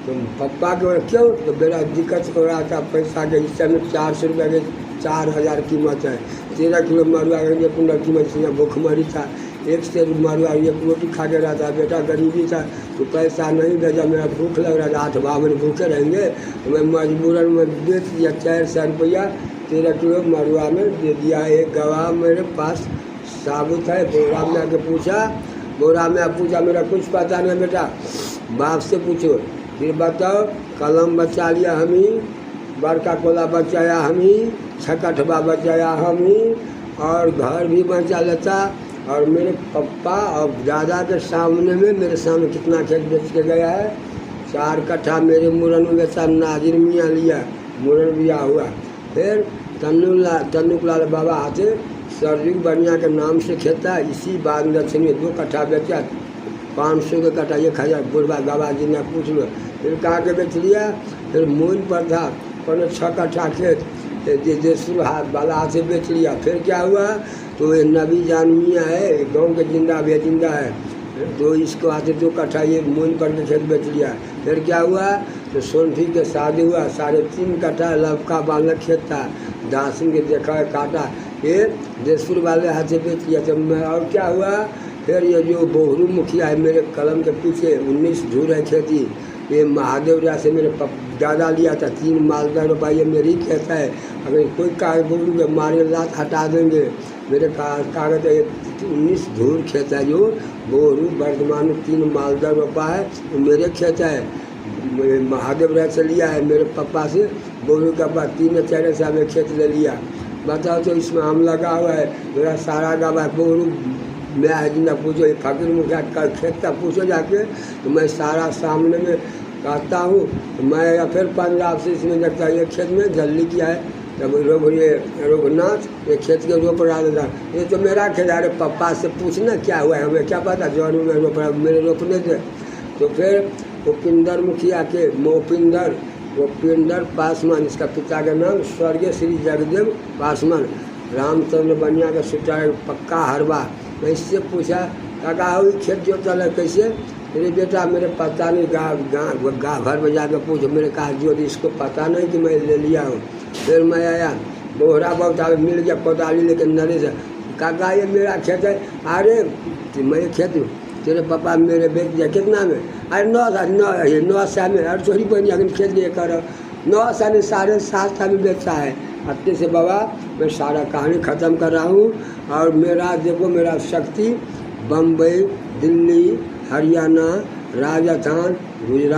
तो पप्पा के बोले क्यों, तो मेरा दिक्कत हो रहा था पैसा के, इस समय 400 रुपये के 4000 कीमत है, 13 किलो मरुआ के 1 कुंटल कीमत से भूखमरी था, 1 से मरुआ 1 रोटी खा के रहा था, बेटा गरीबी था तो पैसा नहीं भेजा, मेरा भूख लग रहा था, 8 बावन भूखे रहेंगे तो मैं मजबूरन में बेच दिया 400 रुपया, 13 किलो मरुआ में दे दिया। एक गवाह मेरे पास साबुत है, बोरा में आके पूछा, बोरा में पूछा मेरा कुछ पता नहीं बेटा, बाप से पूछो, फिर बताओ कलम बचा लिया हम ही, बड़का कोला बचाया हम ही, छकठबा बचाया हम ही, और घर भी बचा लेता। और मेरे पप्पा और दादा के सामने में मेरे सामने कितना खेत बेच के गया है, 4 कट्ठा मेरे मुरन में बेचा, नाजिर मियाँ लिया, मुरन बिया हुआ। फिर तन्नुकलाल बाबा आते, सरजू बनिया के नाम से खेता, इसी बाद दक्षिण में 2 कट्ठा बेचा, 500 के कट्ठा 1000, बुढ़वा बाबा जी ने पूछ लो। फिर कहा के बेच लिया। फिर मूल पर था 6 कट्ठा खेत, देसुर हाथ वाला हाथ से बेच लिया। फिर क्या हुआ, तो ये नबी जान मियाँ है, गाँव के जिंदा है, तो इसको आते 2 कट्ठा ये मूल पर के खेत बेच लिया। फिर क्या हुआ, तो सोनफी के शादी हुआ, 3.5 कट्ठा लवका बालक खेत था, दासिन के देखा है काटा, ये देसपुर वाले हाथ से बेच लिया। तो मैं और क्या हुआ, फिर ये जो बोहरू मुखिया है मेरे कलम के पीछे 19 धूर है खेती, ये महादेव राय से मेरे दादा लिया था, 3 मालदा रुपये मेरी खेत है, अगर कोई कागज बोलू के मारे लात हटा देंगे, मेरे कागज 19 धूर खेत है, जो बोहरू वर्तमान में 3 मालदा रुपया है, वो मेरे खेत है, महादेव राय से लिया है मेरे पापा से, बोरू के बाद 3-4 साल में खेत ले लिया। बताओ तो इसमें आम लगा हुआ है, मेरा सारा गवा बोरू मैं जिंदा पूछो, फकीर मुखिया का खेत का पूछो जाके, तो मैं सारा सामने में कहता हूँ। तो मैं या फिर पंजाब से इसमें देखता ये खेत में जल्दी किया है, तब रघुनाथ ये खेत के रोप रहा था, ये तो मेरा खेत है, पापा से पूछना क्या हुआ है, हमें क्या पता, जौन में रोप रहा मेरे रोपने थे। तो फिर उपिंदर मुखिया के गोपिंदर पासवान, इसका पिता का नाम स्वर्गीय श्री जगदेव पासवान, रामचंद्र बनिया का सुटार पक्का हरवा। मैं इससे पूछा, काका हुई खेत जोता है कैसे, मेरे बेटा मेरे पता नहीं, गाँव घर में जाकर पूछो, मेरे कहा जो इसको पता नहीं कि मैं ले लिया हूँ। फिर मैं आया, बोहरा बहुत मिल गया, कोदाली लेकर नरे से, काका ये मेरा खेत है, अरे मैं खेत हूँ, तेरे पापा मेरे बेच दिया कितना में, अरे 9 साल में, अरे छोड़ी बनी अगर खेत ये करो, 9 साल में 7.5 साल में बेचा है। अच्छे से बाबा मैं सारा कहानी ख़त्म कर रहा हूँ। और मेरा देखो, मेरा शक्ति बम्बई, दिल्ली, हरियाणा, राजस्थान, गुजरात,